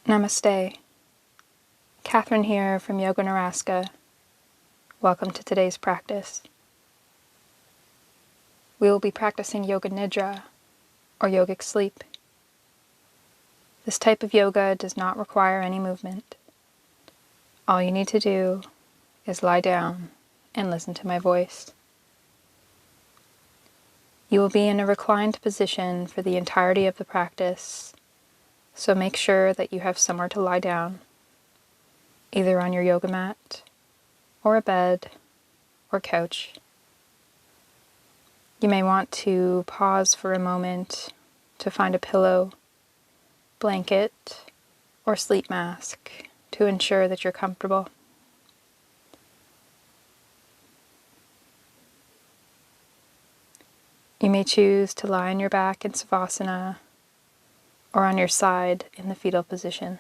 Namaste. Catherine here from Yoga Naraska. Welcome to today's practice. We will be practicing Yoga Nidra, or yogic sleep. This type of yoga does not require any movement. All you need to do is lie down and listen to my voice. You will be in a reclined position for the entirety of the practice, so make sure that you have somewhere to lie down, either on your yoga mat, or a bed, or couch. You may want to pause for a moment to find a pillow, blanket, or sleep mask to ensure that you're comfortable. You may choose to lie on your back in Savasana or on your side in the fetal position.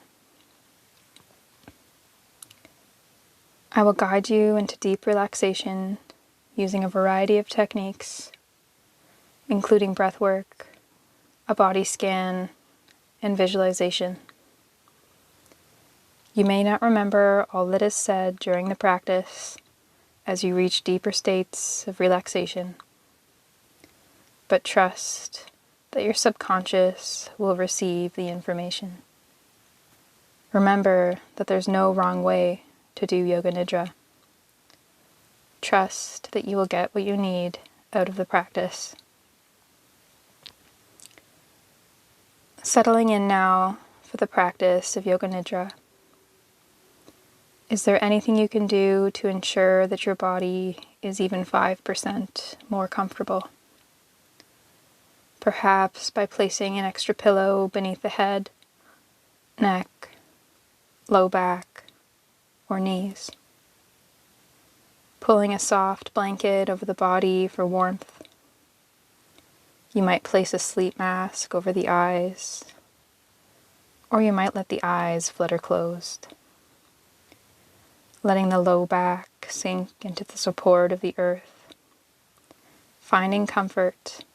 I will guide you into deep relaxation using a variety of techniques, including breath work, a body scan, and visualization. You may not remember all that is said during the practice as you reach deeper states of relaxation, but trust that your subconscious will receive the information. Remember that there's no wrong way to do Yoga Nidra. Trust that you will get what you need out of the practice. Settling in now for the practice of Yoga Nidra. Is there anything you can do to ensure that your body is even 5% more comfortable? Perhaps by placing an extra pillow beneath the head, neck, low back, or knees. Pulling a soft blanket over the body for warmth. You might place a sleep mask over the eyes, or you might let the eyes flutter closed. Letting the low back sink into the support of the earth. Finding comfort,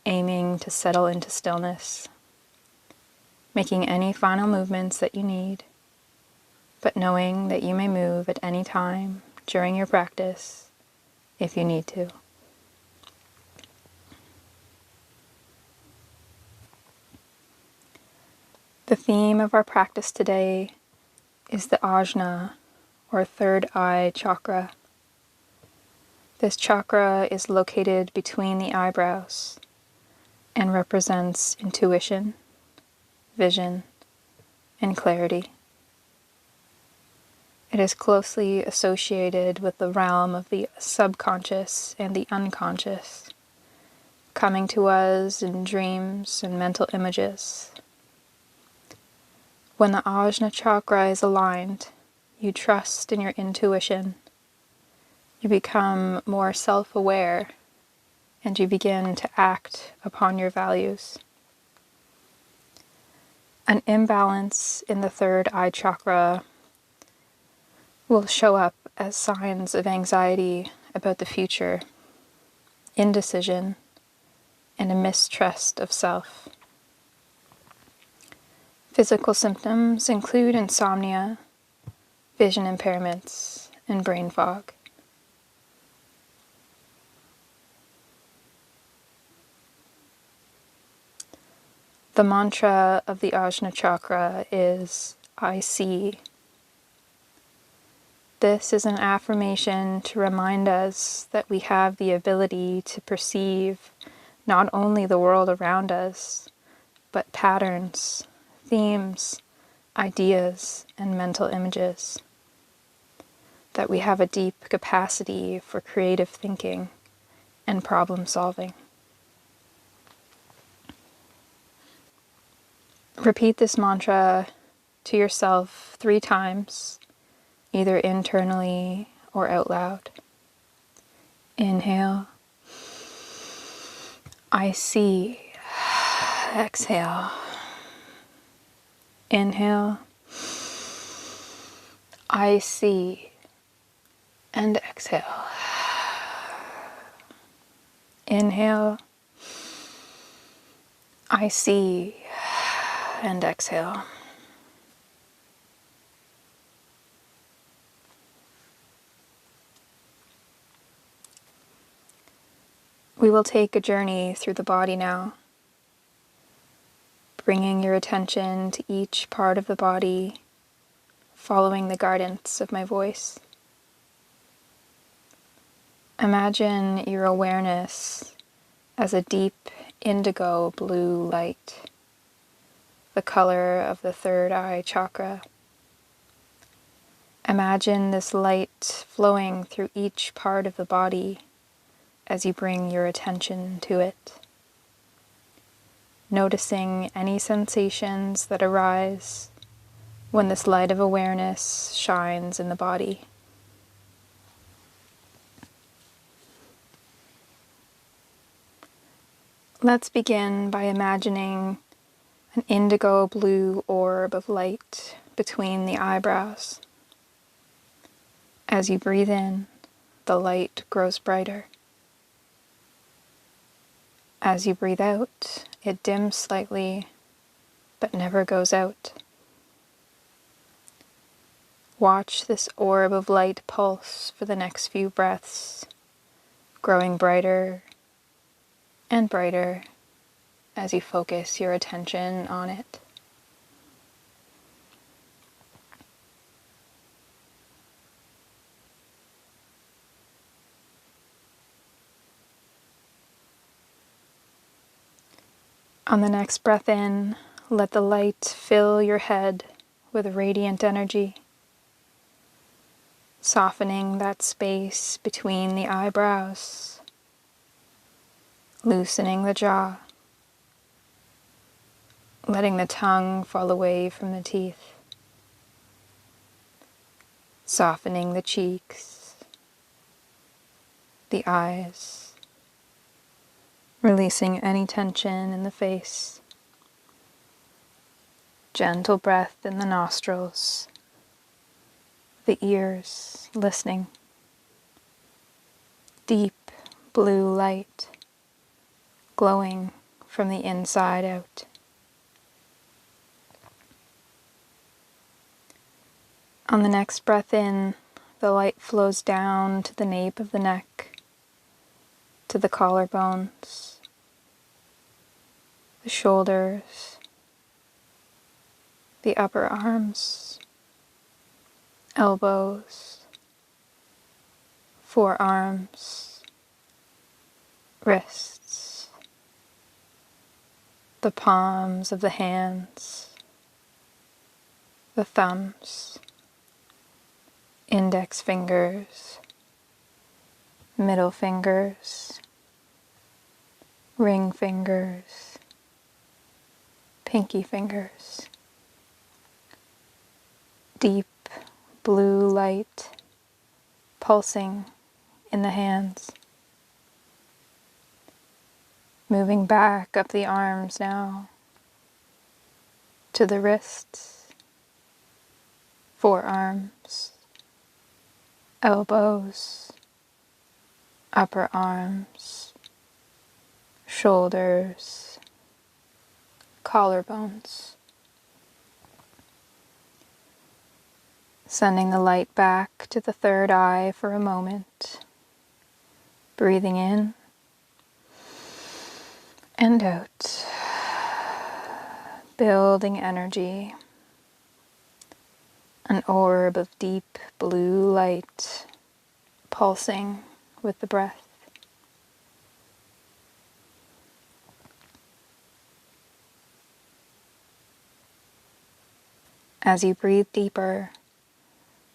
aiming to settle into stillness. Making any final movements that you need, but knowing that you may move at any time during your practice if you need to. The theme of our practice today is the Ajna, or third eye chakra. This chakra is located between the eyebrows and represents intuition, vision, and clarity. It is closely associated with the realm of the subconscious and the unconscious, coming to us in dreams and mental images. When the Ajna chakra is aligned, you trust in your intuition. You become more self-aware, and you begin to act upon your values. An imbalance in the third eye chakra will show up as signs of anxiety about the future, indecision, and a mistrust of self. Physical symptoms include insomnia, vision impairments, and brain fog. The mantra of the Ajna chakra is, I see. This is an affirmation to remind us that we have the ability to perceive not only the world around us, but patterns, themes, ideas, and mental images. That we have a deep capacity for creative thinking and problem solving. Repeat this mantra to yourself 3 times, either internally or out loud. Inhale. I see. Exhale. Inhale. I see. And exhale. Inhale. I see. And exhale. We will take a journey through the body now, bringing your attention to each part of the body, following the guidance of my voice. Imagine your awareness as a deep indigo blue light, the color of the third eye chakra. Imagine this light flowing through each part of the body as you bring your attention to it, noticing any sensations that arise when this light of awareness shines in the body. Let's begin by imagining an indigo blue orb of light between the eyebrows. As you breathe in, the light grows brighter. As you breathe out, it dims slightly, but never goes out. Watch this orb of light pulse for the next few breaths, growing brighter and brighter as you focus your attention on it. On the next breath in, let the light fill your head with radiant energy, softening that space between the eyebrows, loosening the jaw, letting the tongue fall away from the teeth, softening the cheeks, the eyes, releasing any tension in the face. Gentle breath in the nostrils, the ears listening. Deep blue light glowing from the inside out. On the next breath in, the light flows down to the nape of the neck, to the collarbones, the shoulders, the upper arms, elbows, forearms, wrists, the palms of the hands, the thumbs, index fingers, middle fingers, ring fingers, pinky fingers. Deep blue light pulsing in the hands. Moving back up the arms now to the wrists, forearms, elbows, upper arms, shoulders, collarbones. Sending the light back to the third eye for a moment. Breathing in and out. Building energy. An orb of deep blue light pulsing with the breath. As you breathe deeper,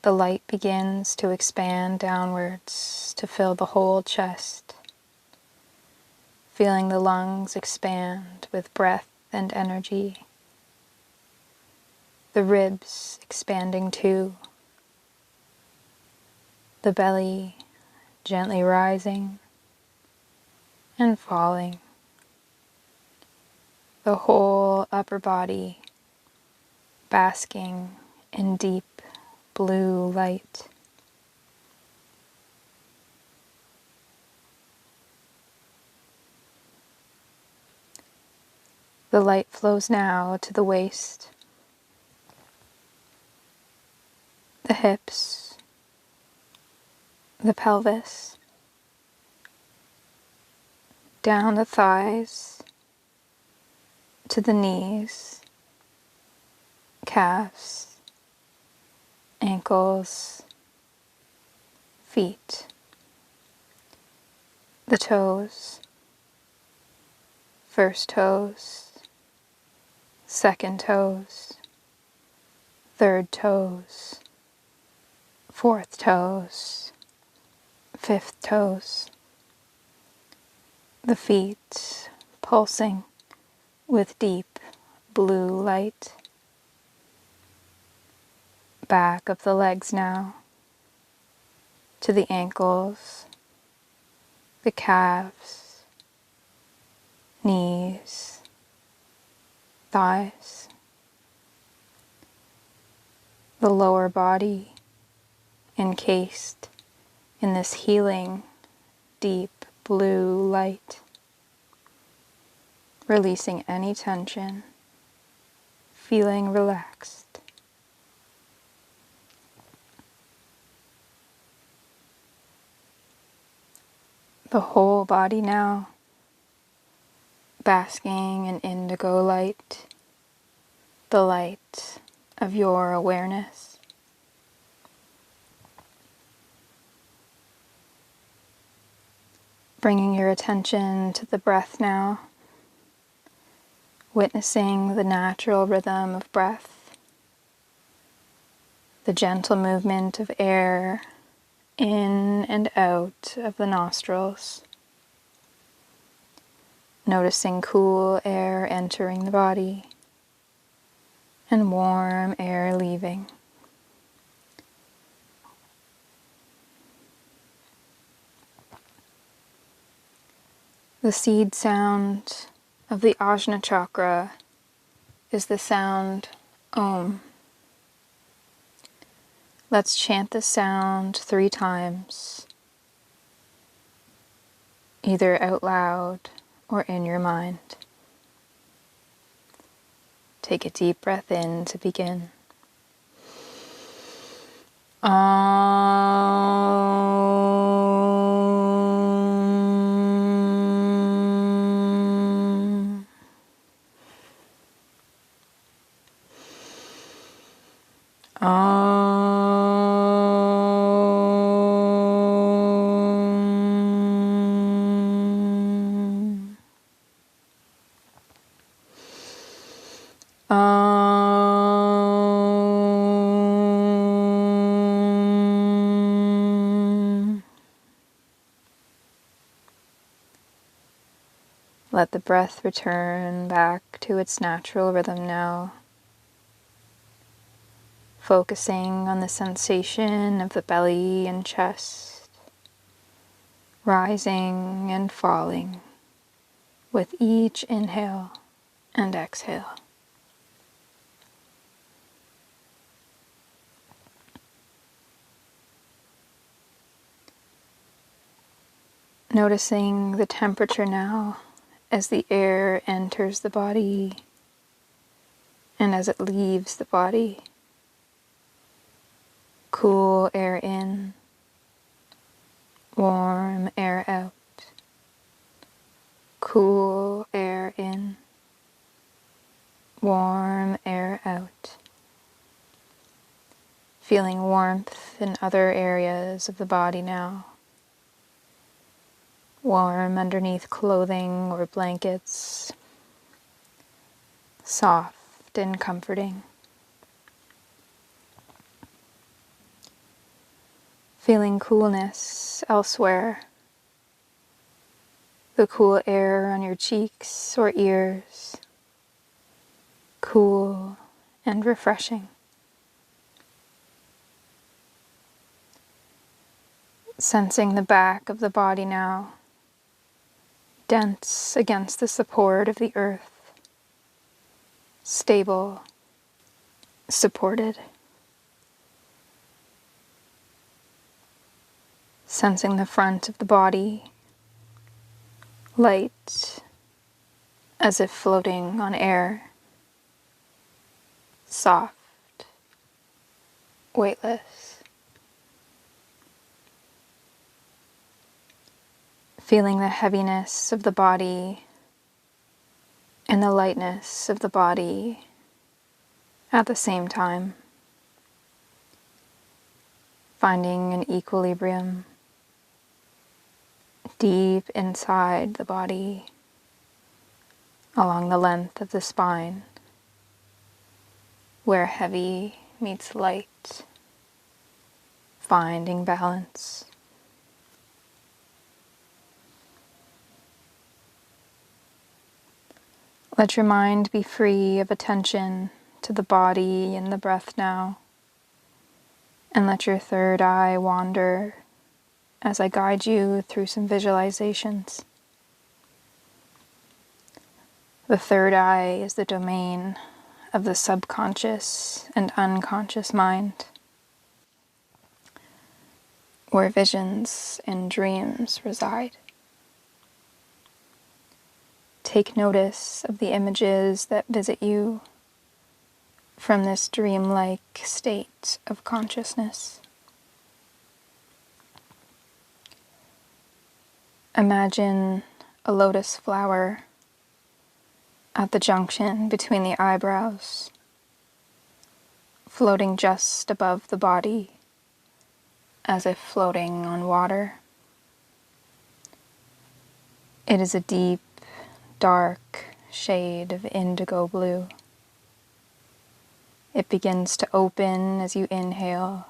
the light begins to expand downwards to fill the whole chest, feeling the lungs expand with breath and energy, the ribs expanding too, the belly gently rising and falling, the whole upper body basking in deep blue light. The light flows now to the waist, the hips, the pelvis, down the thighs to the knees, calves, ankles, feet, the toes, first toes, second toes, third toes, fourth toes, fifth toes, the feet pulsing with deep blue light, back of the legs now, to the ankles, the calves, knees, thighs, the lower body encased in this healing, deep blue light, releasing any tension, feeling relaxed. The whole body now basking in indigo light, the light of your awareness. Bringing your attention to the breath now, witnessing the natural rhythm of breath, the gentle movement of air in and out of the nostrils. Noticing cool air entering the body and warm air leaving. The seed sound of the Ajna Chakra is the sound Om. Let's chant the sound 3 times, either out loud or in your mind. Take a deep breath in to begin. Om. Om. Om. Let the breath return back to its natural rhythm now, focusing on the sensation of the belly and chest, rising and falling with each inhale and exhale. Noticing the temperature now as the air enters the body and as it leaves the body. Cool air in, warm air out. Cool air in, warm air out. Feeling warmth in other areas of the body now. Warm underneath clothing or blankets. Soft and comforting. Feeling coolness elsewhere. The cool air on your cheeks or ears. Cool and refreshing. Sensing the back of the body now, dense against the support of the earth, stable, supported. Sensing the front of the body, light, as if floating on air, soft, weightless. feeling the heaviness of the body and the lightness of the body at the same time, finding an equilibrium deep inside the body, along the length of the spine, where heavy meets light, finding balance. Let your mind be free of attention to the body and the breath now, and let your third eye wander as I guide you through some visualizations. The third eye is the domain of the subconscious and unconscious mind, where visions and dreams reside. Take notice of the images that visit you from this dreamlike state of consciousness. Imagine a lotus flower at the junction between the eyebrows, floating just above the body, as if floating on water. It is a deep, dark shade of indigo blue. It begins to open as you inhale,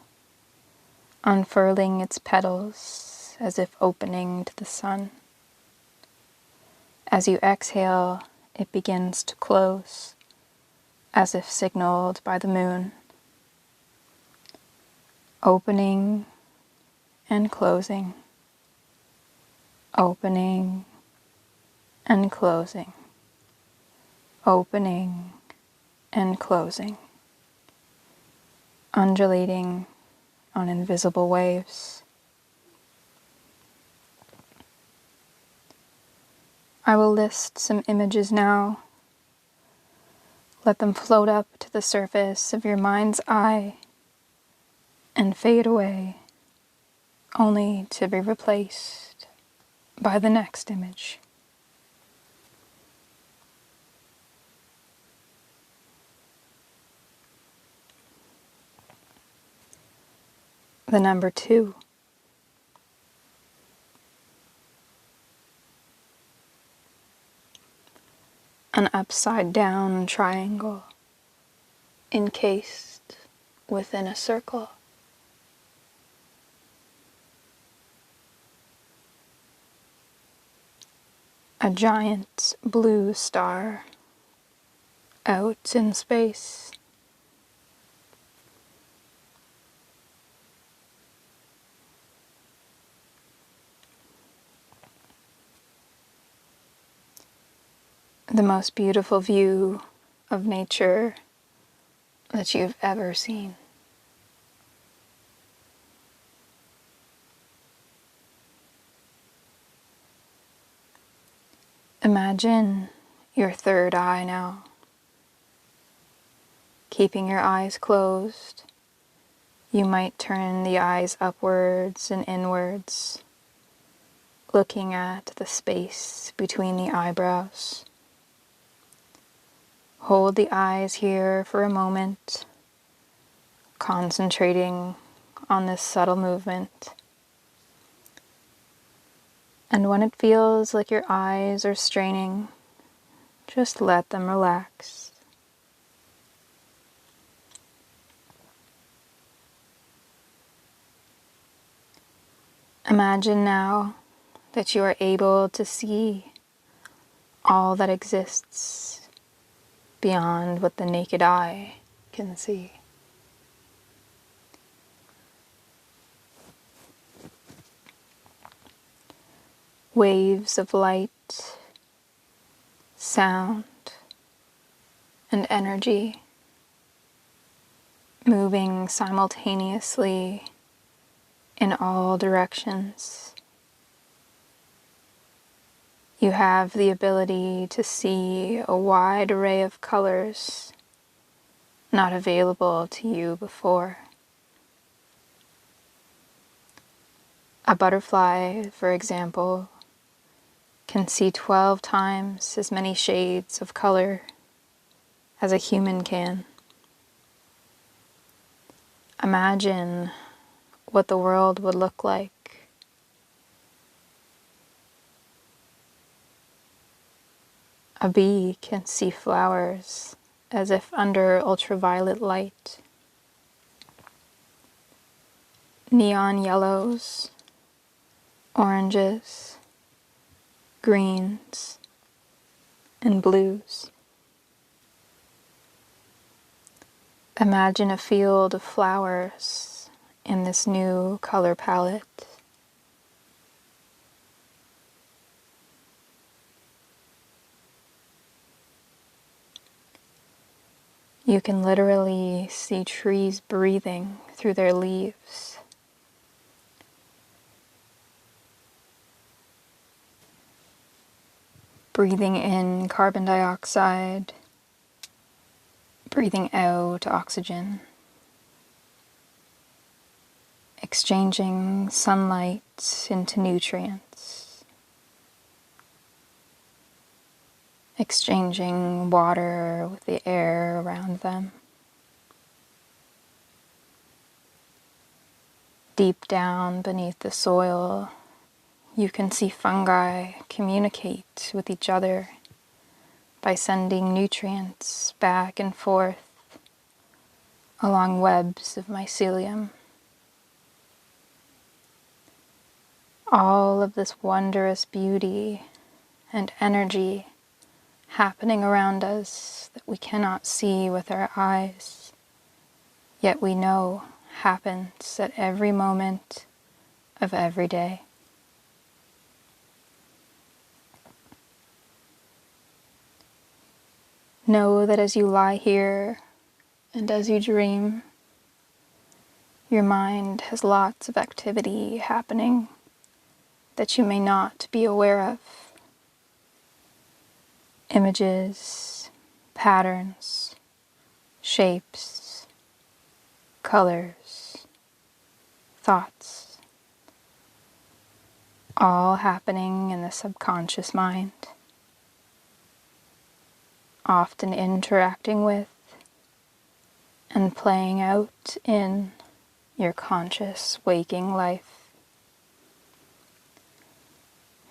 unfurling its petals as if opening to the sun. As you exhale, it begins to close, as if signaled by the moon. Opening and closing, opening and closing, opening and closing, undulating on invisible waves. I will list some images now. Let them float up to the surface of your mind's eye and fade away, only to be replaced by the next image. The number 2. An upside down triangle encased within a circle. A giant blue star out in space. The most beautiful view of nature that you've ever seen. Imagine your third eye now. Keeping your eyes closed, you might turn the eyes upwards and inwards, looking at the space between the eyebrows. Hold the eyes here for a moment, concentrating on this subtle movement. And when it feels like your eyes are straining, just let them relax. Imagine now that you are able to see all that exists beyond what the naked eye can see. Waves of light, sound, and energy moving simultaneously in all directions. You have the ability to see a wide array of colors not available to you before. A butterfly, for example, can see 12 times as many shades of color as a human can. Imagine what the world would look like a bee can see flowers as if under ultraviolet light. Neon yellows, oranges, greens, and blues. Imagine a field of flowers in this new color palette. You can literally see trees breathing through their leaves. Breathing in carbon dioxide, breathing out oxygen, exchanging sunlight into nutrients, exchanging water with the air around them. Deep down beneath the soil, you can see fungi communicate with each other by sending nutrients back and forth along webs of mycelium. All of this wondrous beauty and energy happening around us that we cannot see with our eyes, yet we know happens at every moment of every day. Know that as you lie here and as you dream, your mind has lots of activity happening that you may not be aware of. Images, patterns, shapes, colors, thoughts, all happening in the subconscious mind, often interacting with and playing out in your conscious waking life.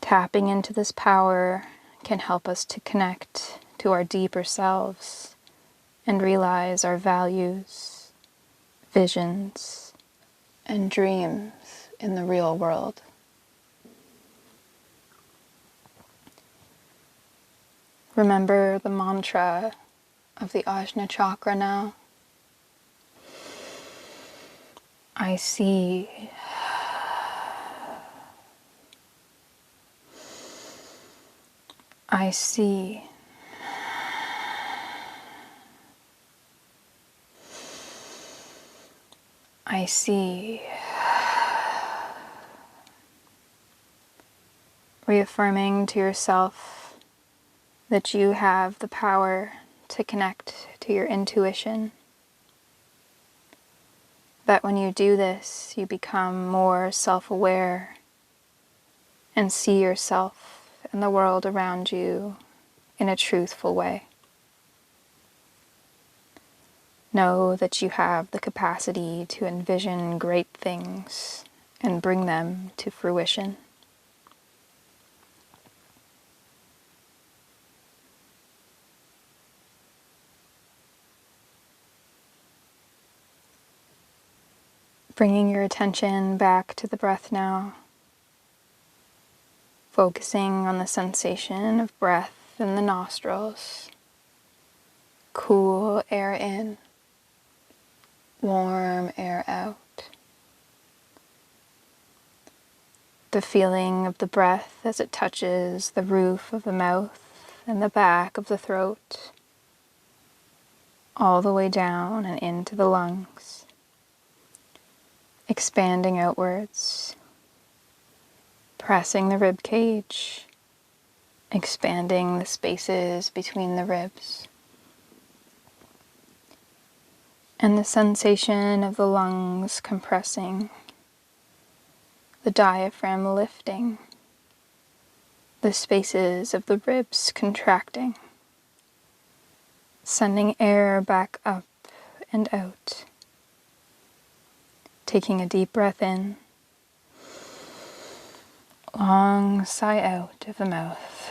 Tapping into this power can help us to connect to our deeper selves and realize our values, visions, and dreams in the real world. Remember the mantra of the Ajna Chakra now. I see. I see. I see. Reaffirming to yourself that you have the power to connect to your intuition. That when you do this, you become more self-aware and see yourself and the world around you in a truthful way. Know that you have the capacity to envision great things and bring them to fruition. Bringing your attention back to the breath now, focusing on the sensation of breath in the nostrils, cool air in, warm air out. The feeling of the breath as it touches the roof of the mouth and the back of the throat, all the way down and into the lungs, expanding outwards, pressing the rib cage, expanding the spaces between the ribs. And the sensation of the lungs compressing, the diaphragm lifting, the spaces of the ribs contracting, sending air back up and out. Taking a deep breath in, long sigh out of the mouth.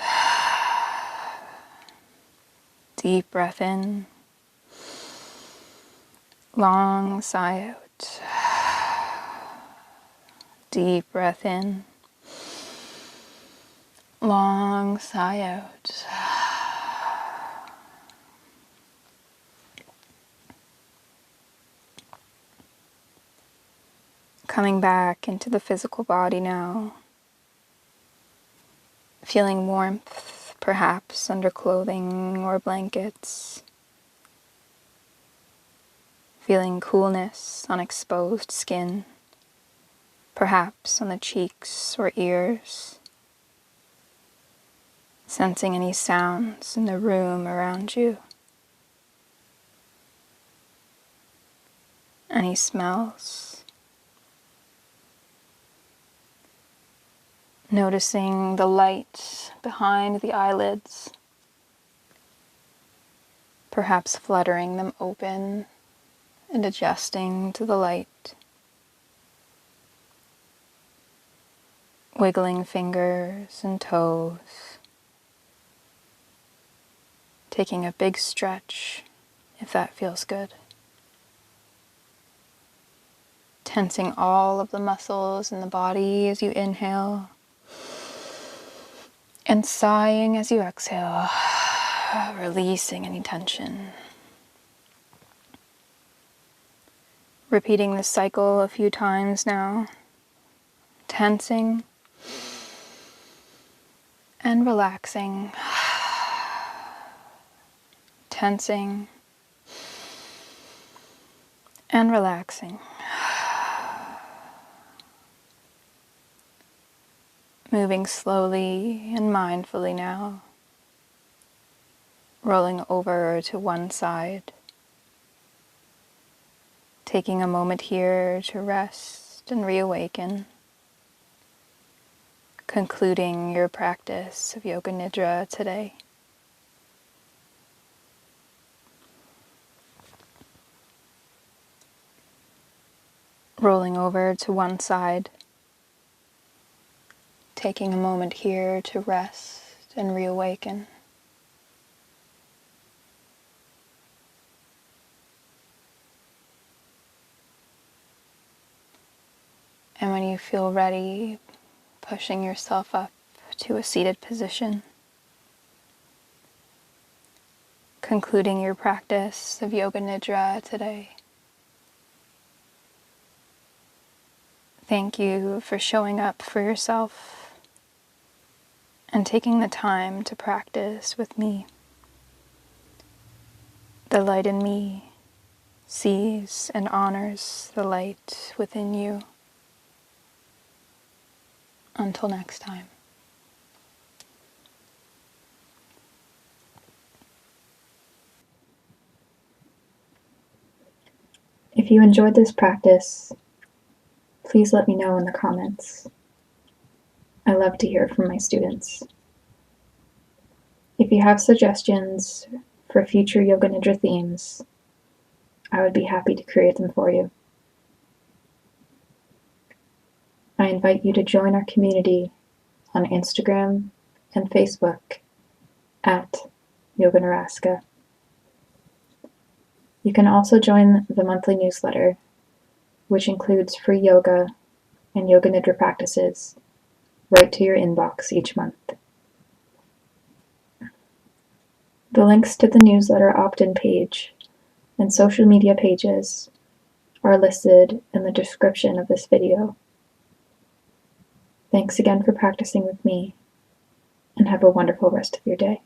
Deep breath in, long sigh out. Deep breath in, long sigh out. Coming back into the physical body now. Feeling warmth, perhaps under clothing or blankets. Feeling coolness on exposed skin, perhaps on the cheeks or ears. Sensing any sounds in the room around you. Any smells. Noticing the light behind the eyelids, perhaps fluttering them open and adjusting to the light. Wiggling fingers and toes. Taking a big stretch if that feels good. Tensing all of the muscles in the body as you inhale. And sighing as you exhale, releasing any tension. Repeating this cycle a few times now. Tensing and relaxing. Tensing and relaxing. Moving slowly and mindfully now. Rolling over to one side. Taking a moment here to rest and reawaken. Concluding your practice of Yoga Nidra today. Rolling over to one side. Taking a moment here to rest and reawaken. And when you feel ready, pushing yourself up to a seated position. Concluding your practice of Yoga Nidra today. Thank you for showing up for yourself and taking the time to practice with me. The light in me sees and honors the light within you. Until next time. If you enjoyed this practice, please let me know in the comments. I love to hear from my students. If you have suggestions for future Yoga Nidra themes, I would be happy to create them for you. I invite you to join our community on Instagram and Facebook at Yoga Naraska. You can also join the monthly newsletter, which includes free yoga and Yoga Nidra practices right to your inbox each month. The links to the newsletter opt-in page and social media pages are listed in the description of this video. Thanks again for practicing with me, and have a wonderful rest of your day.